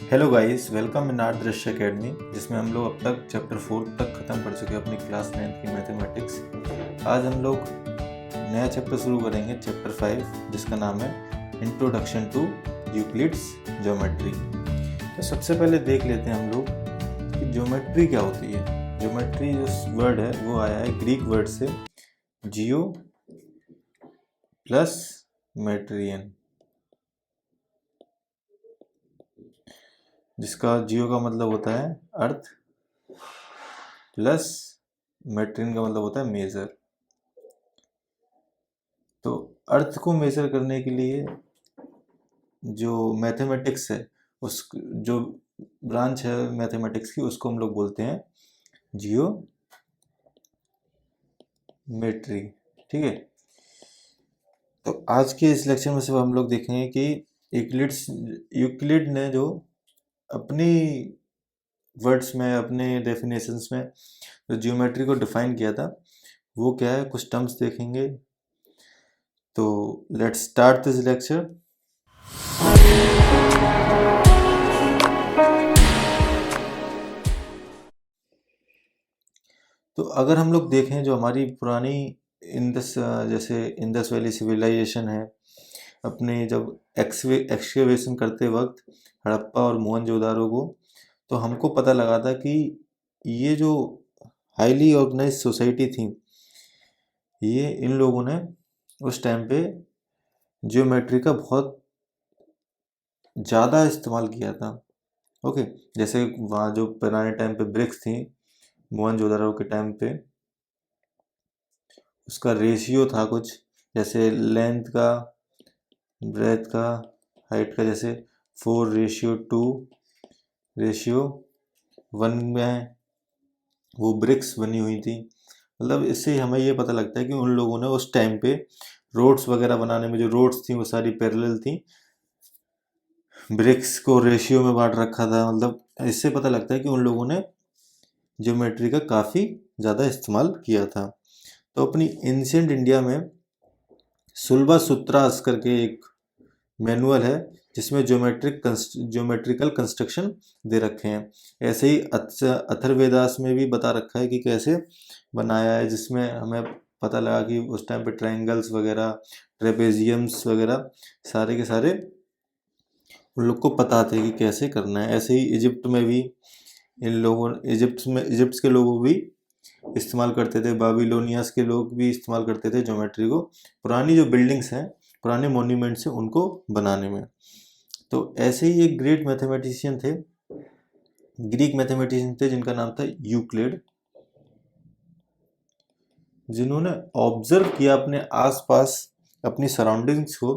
Hello guys, welcome in art दृश्य academy, जिसमें हम लोग अब तक चैप्टर 4 तक ख़त्म कर चुके हैं अपनी क्लास 9 की मैथमेटिक्स। आज हम लोग नया चैप्टर शुरू करेंगे, चैप्टर 5, जिसका नाम है इंट्रोडक्शन टू यूक्लिड्स ज्योमेट्री। तो सबसे पहले देख लेते हैं हम लोग कि ज्योमेट्री क्या होती है। ज्योमेट्री जो वर्ड है वो आया है ग्रीक वर्ड से जियो प्लस मेट्रियन, जिसका जियो का मतलब होता है अर्थ प्लस मेट्रियन का मतलब होता है मेजर। तो अर्थ को मेजर करने के लिए जो मैथमेटिक्स है, उस जो ब्रांच है मैथमेटिक्स की, उसको हम लोग बोलते हैं जियोमेट्री। ठीक है। तो आज के इस लेक्चर में सिर्फ हम लोग देखेंगे कि यूक्लिड ने जो अपनी वर्ड्स में, अपने डेफिनेशंस में जो जियोमेट्री को डिफाइन किया था वो क्या है, कुछ टर्म्स देखेंगे। तो लेट्स स्टार्ट दिस लेक्चर। तो अगर हम लोग देखें जो हमारी पुरानी इंडस, जैसे इंडस वैली सिविलाइजेशन है, अपने जब एक्सकेवेशन करते वक्त हड़प्पा और मोहनजोदारो को, तो हमको पता लगा था कि ये जो हाईली ऑर्गेनाइज सोसाइटी थी, ये इन लोगों ने उस टाइम पे जियोमेट्री का बहुत ज़्यादा इस्तेमाल किया था। ओके। जैसे वहाँ जो पुराने टाइम पे ब्रिक्स थी मोहनजोदारो के टाइम पे, उसका रेशियो था कुछ, जैसे लेंथ का, ब्रेथ का, हाइट का, जैसे 4:2:1 में वो ब्रिक्स बनी हुई थी। मतलब इससे हमें ये पता लगता है कि उन लोगों ने उस टाइम पे रोड्स वगैरह बनाने में, जो रोड्स थी वो सारी पैरेलल थी, ब्रिक्स को रेशियो में बांट रखा था। मतलब इससे पता लगता है कि उन लोगों ने ज्योमेट्री का काफ़ी ज़्यादा इस्तेमाल किया था। तो अपनी एंशियंट इंडिया में सुलभा सूत्रास करके एक मैनुअल है, जिसमें ज्योमेट्रिकल कंस्ट्रक्शन दे रखे हैं। ऐसे ही अथर्ववेदास में भी बता रखा है कि कैसे बनाया है, जिसमें हमें पता लगा कि उस टाइम पे ट्रायंगल्स वगैरह, ट्रेपेजियम्स वगैरह सारे के सारे उन लोग को पता थे कि कैसे करना है। ऐसे ही इजिप्ट में भी इन लोगों, इजिप्ट के लोग भी इस्तेमाल करते थे, बाबिलोनियस के लोग भी इस्तेमाल करते थे ज्योमेट्री को, पुरानी जो बिल्डिंग्स हैं, पुराने मॉन्यूमेंट्स हैं, उनको बनाने में। तो ऐसे ही एक ग्रेट मैथमेटिशियन थे, ग्रीक मैथमेटिशियन थे, जिनका नाम था यूक्लिड, जिन्होंने ऑब्जर्व किया अपने आसपास, अपनी सराउंडिंग्स को,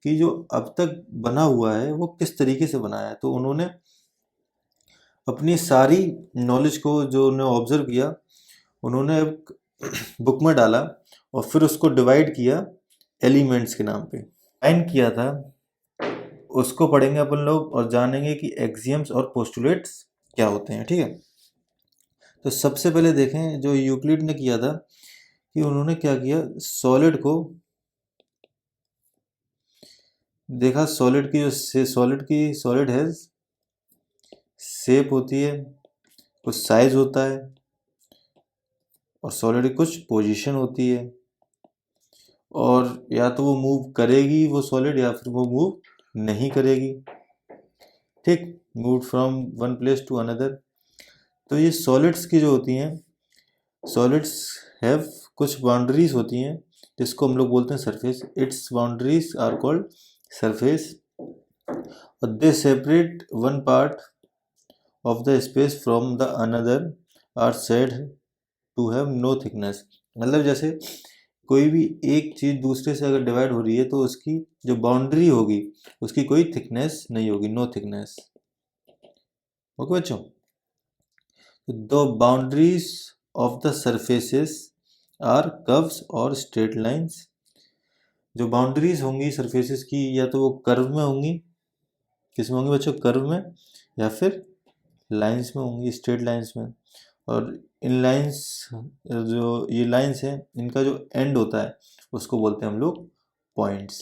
कि जो अब तक बना हुआ है वो किस तरीके से बनाया है। तो उन्होंने अपनी सारी नॉलेज को, जो उन्होंने ऑब्जर्व किया, उन्होंने एक बुक में डाला और फिर उसको डिवाइड किया एलिमेंट्स के नाम पे, डिफाइन किया था। उसको पढ़ेंगे अपन लोग और जानेंगे कि एक्सियम्स और पोस्टुलेट्स क्या होते हैं। ठीक है। तो सबसे पहले देखें जो यूक्लिड ने किया था, कि उन्होंने क्या किया, सॉलिड को देखा। सॉलिड है, शेप होती है, कुछ साइज होता है, और सॉलिड की कुछ पोजीशन होती है, और या तो वो मूव करेगी वो सॉलिड, या फिर वो मूव नहीं करेगी। ठीक, move from one place to another. तो ये सॉलिड्स की जो होती हैं, सॉलिड्स हैव कुछ बाउंड्रीज होती हैं, जिसको हम लोग बोलते हैं surface. Its boundaries are called surface, और they separate one part of the space from the another, are said to have no thickness. मतलब जैसे कोई भी एक चीज़ दूसरे से अगर डिवाइड हो रही है, तो उसकी जो बाउंड्री होगी उसकी कोई थिकनेस नहीं होगी, नो थिकनेस। ओके बच्चों। The boundaries of the surfaces are curves और स्ट्रेट लाइंस। जो बाउंड्रीज होंगी सरफेसेस की, या तो वो कर्व में होंगी, किस में होंगी बच्चों, कर्व में, या फिर लाइंस में होंगी, स्ट्रेट लाइंस में। और इन लाइंस, जो ये लाइंस हैं, इनका जो एंड होता है उसको बोलते हैं हम लोग पॉइंट्स।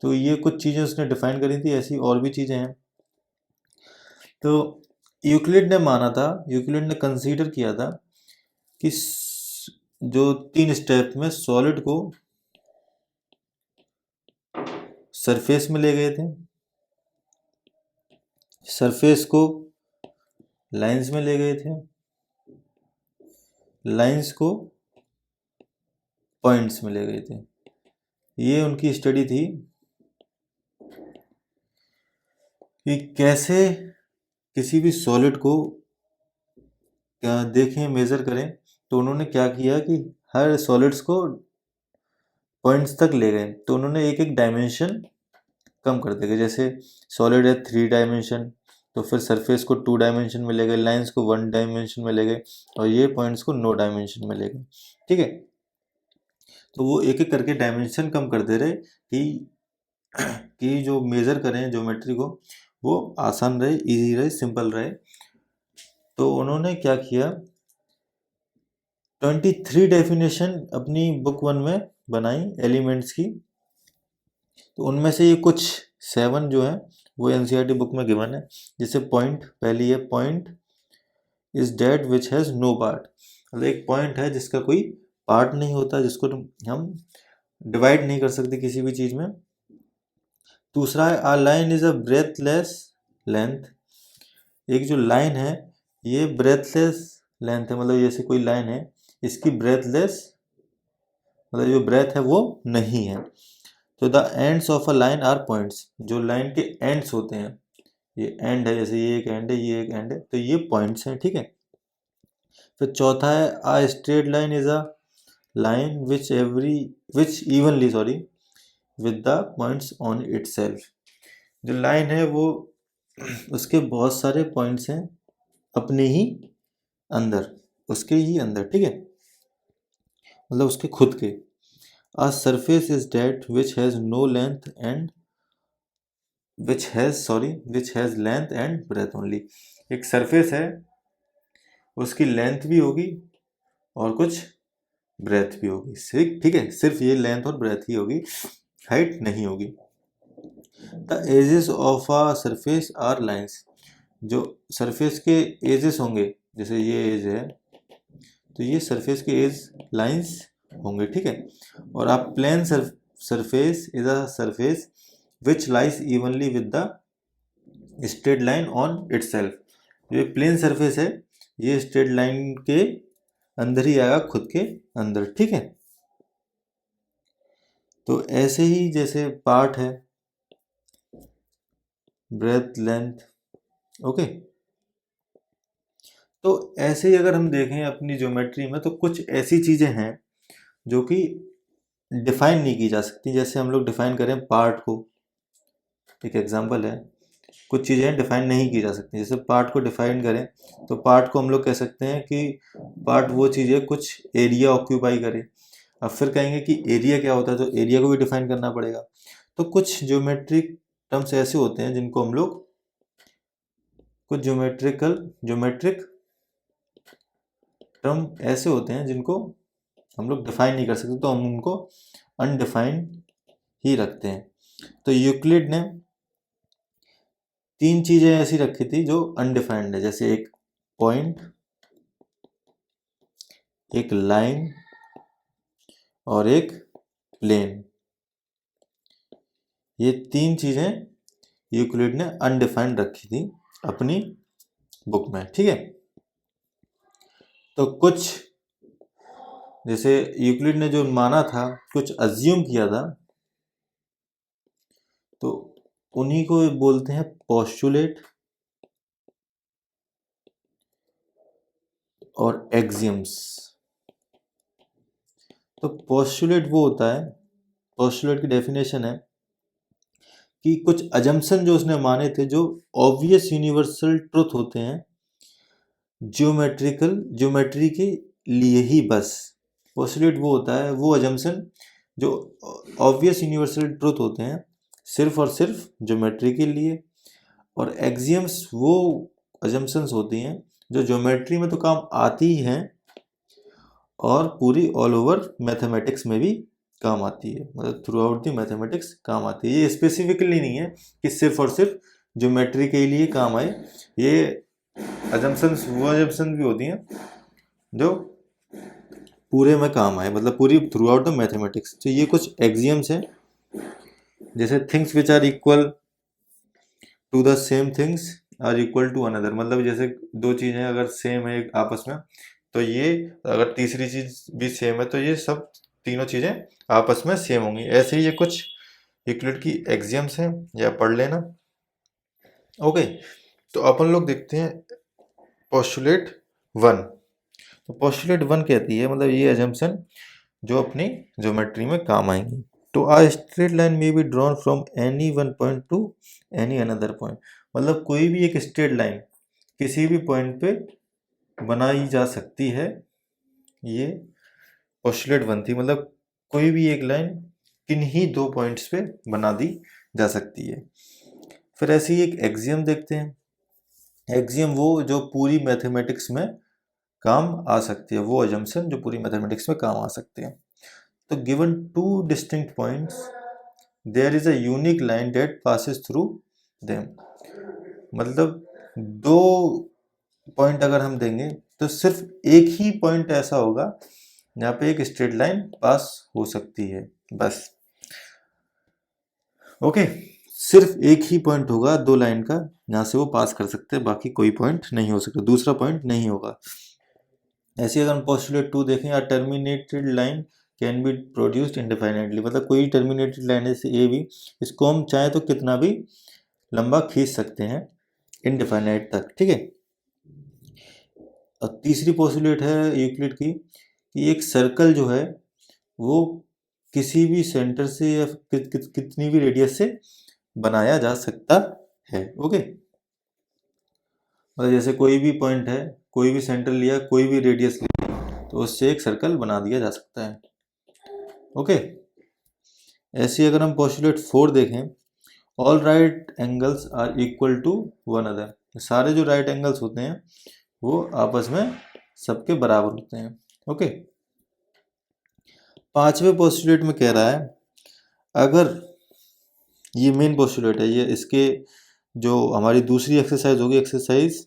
तो ये कुछ चीज़ें उसने डिफाइन करी थी, ऐसी और भी चीज़ें हैं। तो यूक्लिड ने माना था, यूक्लिड ने कंसीडर किया था कि जो 3 स्टेप में सॉलिड को सरफेस में ले गए थे, सरफेस को लाइंस में ले गए थे, लाइंस को पॉइंट्स में ले गए थे। ये उनकी स्टडी थी कि कैसे किसी भी सॉलिड को देखें, मेजर करें। तो उन्होंने क्या किया कि हर सॉलिड्स को पॉइंट्स तक ले गए। तो उन्होंने एक एक डायमेंशन कम कर देगा। जैसे सॉलिड है 3 डायमेंशन, तो फिर सरफेस को 2 डायमेंशन में ले गए, लाइंस को 1 डायमेंशन में ले गए, और ये पॉइंट्स को 9 डायमेंशन में ले गए। ठीक है, तो वो एक एक करके डायमेंशन कम कर दे रहे कि जो मेजर करें ज्योमेट्री को वो आसान रहे, इजी रहे, सिंपल रहे। तो उन्होंने क्या किया, 23 डेफिनेशन अपनी बुक 1 में बनाई एलिमेंट्स की। तो उनमें से ये कुछ 7 जो है वो एनसीईआरटी बुक में गिवन है। जैसे पॉइंट, पहली है point is that which has no part. मतलब एक पॉइंट है जिसका कोई पार्ट नहीं होता, जिसको हम डिवाइड नहीं कर सकते किसी भी चीज में। दूसरा है a line is a breathless length. एक जो लाइन है ये ब्रेथलेस लेंथ है, मतलब जैसे कोई लाइन है, इसकी ब्रेथलेस मतलब जो ब्रेथ है वो नहीं है। तो the ends of a line are points. जो लाइन के एंड्स होते हैं, ये एंड है, जैसे ये एक एंड है, ये एक एंड है, तो ये पॉइंट्स हैं। ठीक है, फिर चौथा है आ straight line is a line which evenly with the points on itself. जो लाइन है वो उसके बहुत सारे पॉइंट्स हैं अपने ही अंदर, उसके ही अंदर। ठीक है, मतलब उसके खुद के। A surface is that which has no length and which has length and breadth only। एक सरफेस है, उसकी लेंथ भी होगी और कुछ ब्रेथ भी होगी। ठीक है, सिर्फ ये लेंथ और ब्रेथ ही होगी, हाइट नहीं होगी। The edges of a surface are lines. जो सरफेस के एजेस होंगे, जैसे ये एज है, तो ये सरफेस के एज लाइंस होंगे। ठीक है, और आप plane surface is a surface which lies evenly with the straight line on itself. ये प्लेन सरफेस है, ये स्ट्रेट लाइन के अंदर ही आएगा, खुद के अंदर। ठीक है, तो ऐसे ही जैसे पार्ट है, ब्रेथ, लेंथ, ओके। तो ऐसे ही अगर हम देखें अपनी ज्योमेट्री में, तो कुछ ऐसी चीजें हैं जो कि डिफाइन नहीं की जा सकती। जैसे हम लोग डिफाइन करें पार्ट को, एक एग्जांपल है, कुछ चीज़ें डिफाइन नहीं की जा सकती। जैसे पार्ट को डिफाइन करें, तो पार्ट को हम लोग कह सकते हैं कि पार्ट वो चीज़ है कुछ एरिया ऑक्यूपाई करे। अब फिर कहेंगे कि एरिया क्या होता है, तो एरिया को भी डिफाइन करना पड़ेगा। तो कुछ ज्योमेट्रिक टर्म्स ऐसे होते हैं जिनको हम लोग, कुछ ज्योमेट्रिक टर्म ऐसे होते हैं जिनको हम लोग डिफाइन नहीं कर सकते, तो हम उनको अनडिफाइंड ही रखते हैं। तो यूक्लिड ने 3 चीजें ऐसी रखी थी जो अनडिफाइंड है, जैसे एक पॉइंट, एक लाइन और एक प्लेन। ये 3 चीजें यूक्लिड ने अनडिफाइंड रखी थी अपनी बुक में। ठीक है, तो कुछ जैसे यूक्लिड ने जो माना था, कुछ अज्यूम किया था, तो उन्हीं को बोलते हैं पोस्टुलेट और एक्सियम्स। तो पोस्टुलेट वो होता है, पोस्टुलेट की डेफिनेशन है कि कुछ अजम्पशन जो उसने माने थे, जो ऑब्वियस यूनिवर्सल ट्रुथ होते हैं ज्योमेट्री के लिए ही बस। पोस्टुलेट वो होता है, वो अजम्पशन जो ऑब्वियस यूनिवर्सल ट्रुथ होते हैं सिर्फ और सिर्फ ज्योमेट्री के लिए। और एक्सियम्स वो अजम्पशंस होती हैं जो ज्योमेट्री में तो काम आती ही हैं और पूरी ऑल ओवर मैथमेटिक्स में भी काम आती है, मतलब थ्रू आउट दी मैथमेटिक्स काम आती है। ये स्पेसिफिकली नहीं है कि सिर्फ और सिर्फ ज्योमेट्री के लिए काम आए। ये अजम्पशंस वो अजम्पशन भी होती हैं जो पूरे में काम आए, मतलब पूरी थ्रू आउट द मैथमेटिक्स। तो ये कुछ एक्सियम्स हैं, जैसे things which are equal to the same things are equal to another, मतलब जैसे दो चीज़ें अगर सेम है आपस में, तो ये अगर तीसरी चीज़ भी सेम है तो ये सब तीनों चीज़ें आपस में सेम होंगी। ऐसे ही ये कुछ यूक्लिड की एक्सियम्स हैं, या पढ़ लेना। ओके, तो अपन लोग देखते हैं पोस्टुलेट 1। तो पोस्टुलेट 1 कहती है, मतलब ये अजम्पशन जो अपनी ज्योमेट्री में काम आएंगी। तो आ स्ट्रेट लाइन में be drawn from any one point two any another point, मतलब कोई भी एक स्ट्रेट लाइन किसी भी पॉइंट पे बनाई जा सकती है। ये पोस्टुलेट 1 थी, मतलब कोई भी एक लाइन किन्हीं दो पॉइंट्स पे बना दी जा सकती है। फिर ऐसे ही एक एक्सियम देखते हैं। एक्सियम वो जो पूरी मैथमेटिक्स में काम आ सकती है, वो अजम्पशन जो पूरी मैथमेटिक्स में काम आ सकते हैं। तो given two distinct points there is a unique line that passes through them, मतलब दो पॉइंट अगर हम देंगे तो सिर्फ एक ही पॉइंट ऐसा होगा जहाँ पे एक स्ट्रेट लाइन पास हो सकती है, बस। ओके, सिर्फ एक ही पॉइंट होगा दो लाइन का जहाँ से वो पास कर सकते हैं, बाकी कोई पॉइंट नहीं हो सकता, दूसरा पॉइंट नहीं होगा। ऐसे अगर हम पोस्टुलेट 2 देखें, a terminated line can be produced indefinitely, मतलब कोई टर्मिनेटेड लाइन है जैसे ए बी, इसको हम चाहे तो कितना भी लंबा खींच सकते हैं इनडिफाइनाइट तक, ठीक है। और तीसरी पोस्टुलेट है यूक्लिड की कि एक सर्कल जो है वो किसी भी सेंटर से या कितनी भी रेडियस से बनाया जा सकता है। ओके, मतलब जैसे कोई भी पॉइंट है, कोई भी सेंटर लिया, कोई भी रेडियस लिया, तो उससे एक सर्कल बना दिया जा सकता है। ओके, ऐसे अगर हम पोस्टुलेट 4 देखें, all right angles are equal to one other, सारे जो राइट एंगल्स होते हैं वो आपस में सबके बराबर होते हैं। ओके, पांचवें पोस्टुलेट में कह रहा है, अगर ये मेन पोस्टुलेट है, ये इसके जो हमारी दूसरी एक्सरसाइज होगी एक्सरसाइज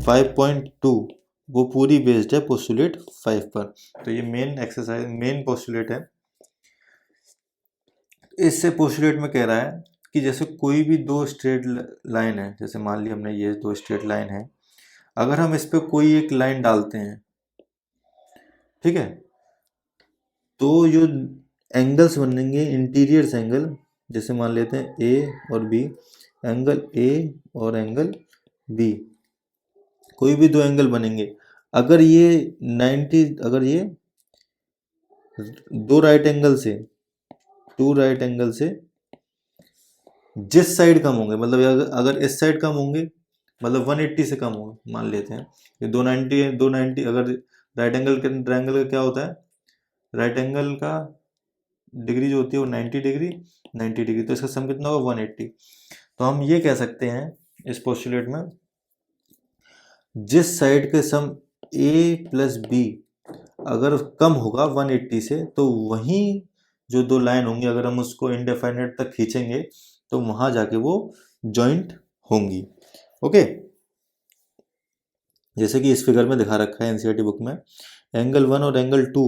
5.2, वो पूरी बेस्ड है पोस्टुलेट 5 पर। तो ये मेन एक्सरसाइज मेन पोस्टुलेट है। इससे पोस्टुलेट में कह रहा है कि जैसे कोई भी दो स्ट्रेट लाइन है, जैसे मान लिया हमने ये दो स्ट्रेट लाइन है, अगर हम इस पे कोई एक लाइन डालते हैं, ठीक है, तो जो एंगल्स बनेंगे इंटीरियर्स एंगल, जैसे मान लेते हैं ए और बी, एंगल ए और एंगल बी, कोई भी दो एंगल बनेंगे, अगर ये 90, अगर ये दो राइट एंगल से, टू राइट एंगल से जिस साइड कम होंगे, मतलब अगर इस साइड कम होंगे, मतलब 180 से कम होंगे, मान लेते हैं ये 290 है, 290 अगर राइट एंगल के ट्रायंगल का क्या होता है, राइट एंगल का डिग्री जो होती है वो 90 डिग्री, 90 डिग्री, तो इसका सम कितना होगा 180। तो हम ये कह सकते हैं इस पोस्टुलेट में, जिस साइड के सम a प्लस बी अगर कम होगा 180 से, तो वहीं जो दो लाइन होंगी अगर हम उसको इनडेफिनेट तक खींचेंगे तो वहां जाके वो जॉइंट होंगी। ओके, जैसे कि इस फिगर में दिखा रखा है एनसीईआरटी बुक में, एंगल 1 और एंगल 2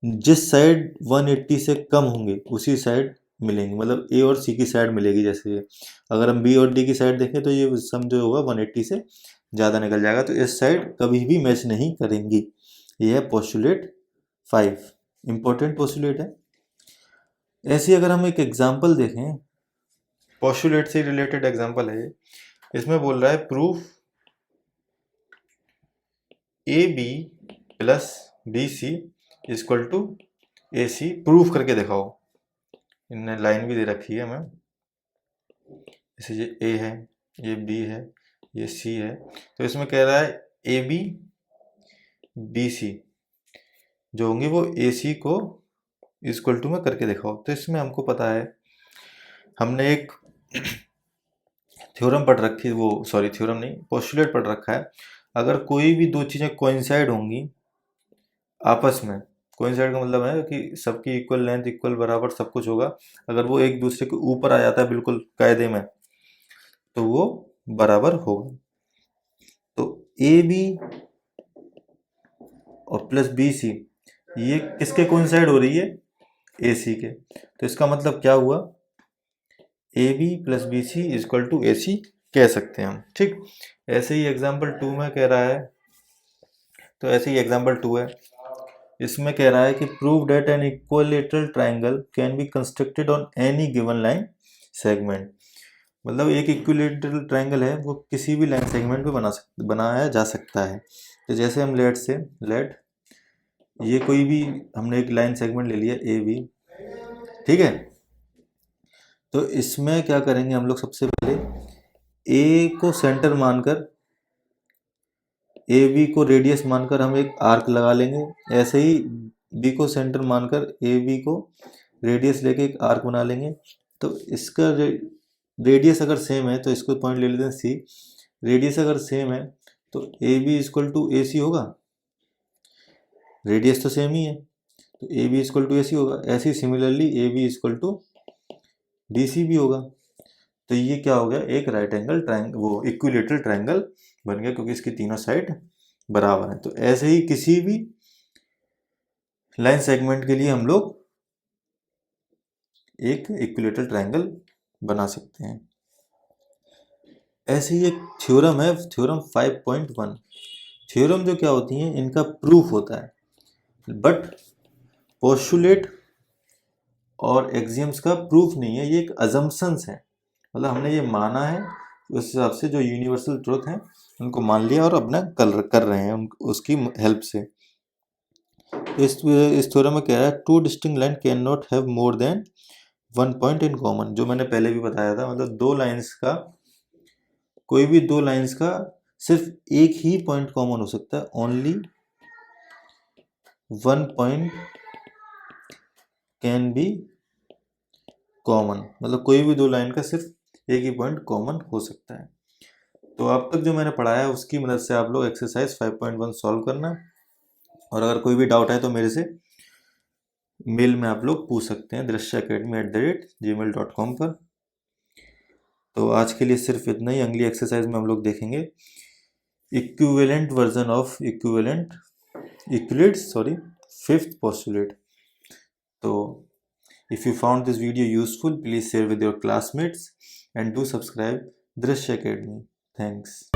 जिस साइड 180 से कम होंगे उसी साइड मिलेंगे, मतलब ए और सी की साइड मिलेगी। जैसे अगर हम बी और डी की साइड देखें तो ये सम जो होगा 180 से ज़्यादा निकल जाएगा, तो इस साइड कभी भी मैच नहीं करेंगी। ये है पोस्टुलेट 5, इंपॉर्टेंट पोस्टुलेट है। ऐसे अगर हम एक एग्जाम्पल देखें, पोस्टुलेट से रिलेटेड एग्जाम्पल है, इसमें बोल रहा है proof A B plus B C equal to A C, proof करके दिखाओ। इनने लाइन भी दे रखी है हमें, जैसे ये ए है, ये बी है, ये सी है, तो इसमें कह रहा है ए बी बी सी जो होंगे वो ए सी को इक्वल टू में करके दिखाओ। तो इसमें हमको पता है, हमने एक थ्योरम पढ़ रखी, वो सॉरी थ्योरम नहीं, पोस्टुलेट पढ़ रखा है, अगर कोई भी दो चीज़ें कोइंसाइड होंगी आपस में, कोइंसाइड का मतलब है कि सबकी इक्वल लेंथ, इक्वल बराबर सब कुछ होगा, अगर वो एक दूसरे के ऊपर आ जाता है बिल्कुल कायदे में, तो वो बराबर होगा। तो ए बी और प्लस बी सी ये किसके कोइंसाइड हो रही है? ए सी के। तो इसका मतलब क्या हुआ? A B plus B C is equal to A C कह सकते हैं हम। ठीक, ऐसे ही एग्जाम्पल 2 में कह रहा है, तो ऐसे ही एग्जाम्पल 2 है, इसमें कह रहा है कि prove that an equilateral triangle can be constructed on any given line segment. मतलब एक इक्विलेटरल ट्रायंगल है वो किसी भी लाइन सेगमेंट पे बनाया जा सकता है। तो जैसे हम लेट ये कोई भी हमने एक लाइन सेगमेंट ले लिया ए बी, ठीक है। तो इसमें क्या करेंगे हम लोग, सबसे पहले ए को सेंटर मानकर, ए बी को रेडियस मानकर हम एक आर्क लगा लेंगे। ऐसे ही बी को सेंटर मानकर ए बी को रेडियस लेके एक आर्क बना लेंगे। तो इसका रेडियस अगर सेम है तो इसको पॉइंट ले लेते हैं सी। रेडियस अगर सेम है तो A B equal to A C होगा, रेडियस तो सेम ही है, तो A B equal to A C होगा। ऐसे ही similarly A B equal to D C भी होगा। तो ये क्या हो गया? एक राइट एंगल ट्रायंगल, वो इक्विलेटरल ट्रायंगल बन गया, क्योंकि इसकी तीनों साइड बराबर है। तो ऐसे ही किसी भी लाइन सेगमेंट के लिए हम लोग एक इक्विलेटरल ट्रायंगल बना सकते हैं। ऐसे ही एक थ्योरम है, थ्योरम 5.1। थ्योरम जो क्या होती हैं, इनका प्रूफ होता है, बट पोस्टुलेट और एक्सियम्स का प्रूफ नहीं है, ये एक अजम्पशंस है। मतलब हमने ये माना है, उस हिसाब से जो यूनिवर्सल ट्रुथ है उनको मान लिया और अपना कर रहे हैं उसकी हेल्प से। तो इस थ्योरम में कह रहा है two distinct line can not have more than one point in common. जो मैंने पहले भी बताया था, मतलब दो लाइंस का, कोई भी दो लाइंस का सिर्फ एक ही पॉइंट कॉमन हो सकता है, only one point can be common. मतलब कोई भी दो लाइन का सिर्फ एक ही पॉइंट कॉमन हो सकता है। तो अब तक जो मैंने पढ़ाया उसकी मदद से आप लोग एक्सरसाइज 5.1 सॉल्व करना, और अगर कोई भी डाउट है तो मेरे से मेल में आप लोग पूछ सकते हैं drishyaacademy@gmail.com पर। तो आज के लिए सिर्फ इतना ही। अगली एक्सरसाइज में हम लोग देखेंगे equivalent version of fifth postulate. तो if you found this video useful, please share with your classmates and do subscribe Drishya Academy. Thanks.